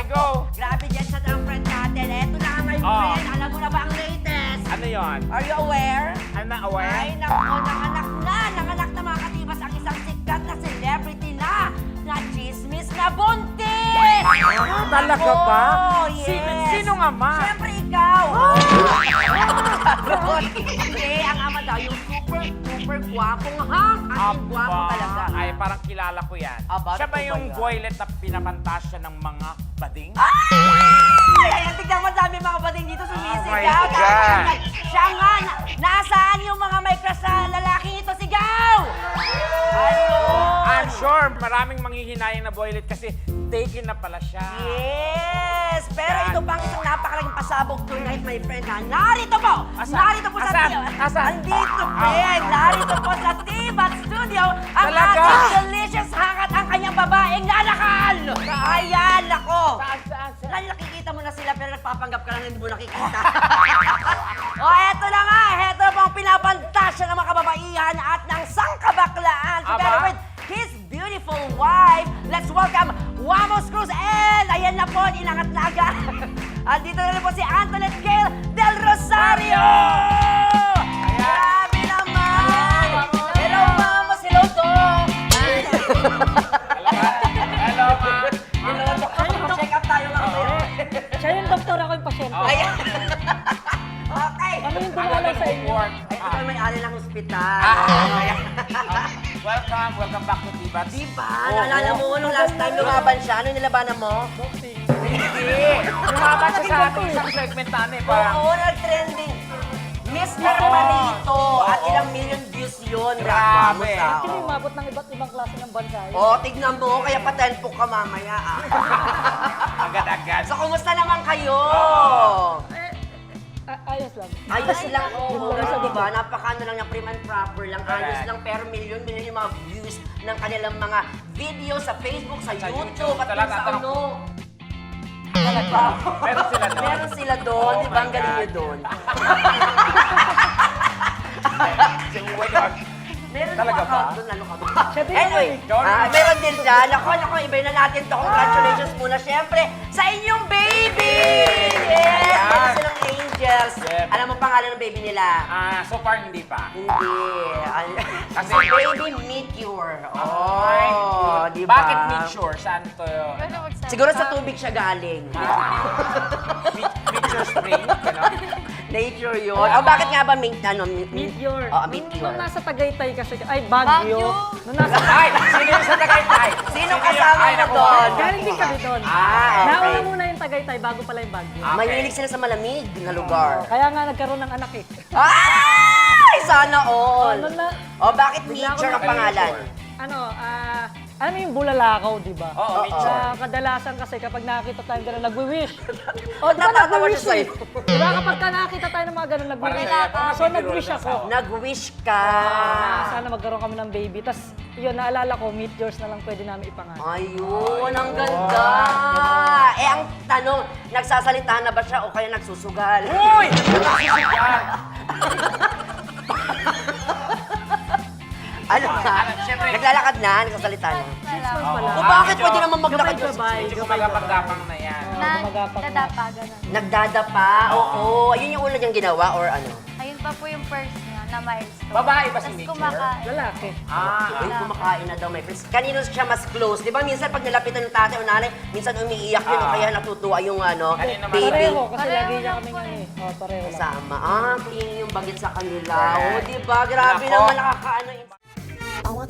Okay, go. Grabe dyan sa ang friend natin. Eto na my friend. Alam mo na ba ang latest? Ano yon? Are you aware? I'm not aware. Ay, nako, nanganak na mga katibas ang isang sikat na celebrity na chismis na buntis! Talaga Nako, ba? Yes. Sino nga ma? Siyempre ikaw! Hindi, ang ama daw, yung super gwapong hang. Ang gwapo talaga. Ay, parang kilala ko yan. Aba, Siya ba ano ba yung yan? boylet na pinapantasya ng mga bading? Ay! Ayan, tignan mo, dami mga bading dito sumisigaw. Oh my God. Siya nga, nasaan yung mga may crush sa lalaking ito sigaw? Ayun! I'm sure maraming manghihinayang na boylet kasi taken na pala siya. Yes! Pero Yan. ito pang isang napakalaking pasabog tonight, my friend, ha? Narito po! Asan? Narito po Asan? sa... Asan? Andito, friend! Narito po sa Tibat Studio ang Talaga? ating delicious hangat ang kanyang babaeng nanakal! Ayan, nako! Saan? Lalo nakikita mo na sila pero nagpapanggap ka lang hindi mo nakikita. O, eto na nga. Eto po ang pinapantasya ng mga kababaihan at ng sangkabaklaan. Together Aba? with his beautiful wife. Let's welcome Wamos Cruz and ayan na po, inangat na agad. At dito na rin po si Antoinette Gail Del Rosario! Grabe naman! Hello, Wamos! Hello, Dong! Hello, ma. Hello, Dong! Check up tayo lang. Siya yung doktor, ako yung pasyente. Ayan. Okay. Ano yung dumala sa inyo? Ay, ito may ari ng ospital. Welcome back to Tibat. Diba? Naalala mo nung last time lumaban siya? Ano nilabanan mo? Boxing. Hindi. Lumabas siya sa ating isang segment namin. Parang, Oo, nag-trending. Miss na naman dito. At ilang million views yun. Grabe. Actually, umabot ng iba't ibang klase ng bansa yun. Oo, tignan mo. Kaya pa-10 ka mamaya. agad-agad. So, kumusta naman kayo? Ayos lang. Ayos lang, oo. Ayos lang. Diba? Napaka-ano lang yung prim and proper lang. Ayos Correct. lang, pero million yung mga views ng kanilang mga video sa Facebook, sa Sa YouTube, YouTube. at Talaga, sa talaga. ano. Meron sila doon. Meron sila doon. Oh Di ba? my Ang galing God. nyo doon. Meron Talaga yung ba? account doon. Ano ka ba? Siya din Anyway, yun eh. meron din dyan. Ako, iba na natin to. Congratulations muna, syempre, sa inyong baby! Yes! Ayan. Meron silang angels. Yep. Alam mo pangalan ng baby nila? So far, hindi pa. Hindi. Kasi- Si baby Meteor. Oh, di ba? Bakit Meteor? Saan to yun? Siguro sa tubig siya galing. Meteor Spring? Gano'n? Nature yun. Oh, bakit nga ba Meteor. Oo, Meteor. Nung nasa Tagaytay kasi, ay, Baguio. Nung nasa... Ay! Sino yung sa Tagaytay? Sino kasama mo naku, doon? Galing din kami doon. Ah, Nauna okay. muna yung Tagaytay bago pala yung Baguio. Okay. Mahilig sila sa malamig na lugar. Kaya nga nagkaroon ng anak eh. Ay! Sana all! Nung na, O, bakit Bigla ako Meteor ang na- pangalan? ano, alam mo yung bulalakaw, di ba? Oo, Meteor. Kadalasan kasi kapag nakakita tayo gano'n, nagwi-wish. O, di ba Natatawa nagwi-wish siya eh? sa'yo. Di ba kapag nakakita tayo ng mga gano'n, nagwi-wish. Parang So, nag-wish ako. Nag-wish ka. Sana magkaroon kami ng baby. Tapos, yun, naalala ko, meteors na lang pwede namin ipangalan. Ayun, ang ganda. Eh, ang tanong, nagsasalita na ba siya o kaya nagsusugal? Uy! Nagsusugal! Ano ba? Siyempre. Naglalakad na, nagsasalita na. 6 months pa lang. O bakit pwede naman maglakad yung Gabay-gabay. Medyo kumagapag-gapang na yan. Gumagapag na. Nadapa, gano'n. Nagdadapa? Oo. Ayun yung una niyang ginawa or ano? Ayun pa po yung first niya na milestone. Babae ba si Tas Meteor? kumakain. Lalaki. Ay, kumakain na daw, my friends. Kanino siya mas close? Di ba minsan pag nalapitan ng tatay o nanay, minsan umiiyak yun o kaya natutuwa yung ano, Kanino mas- baby. Pareho, kasi Pareho lagi niya lang kaming po ano eh. eh. Pareho lang. Kasama. Tingin yung bagit sa kanila. O, di ba? Grabe Nako. naman nakakaano. I want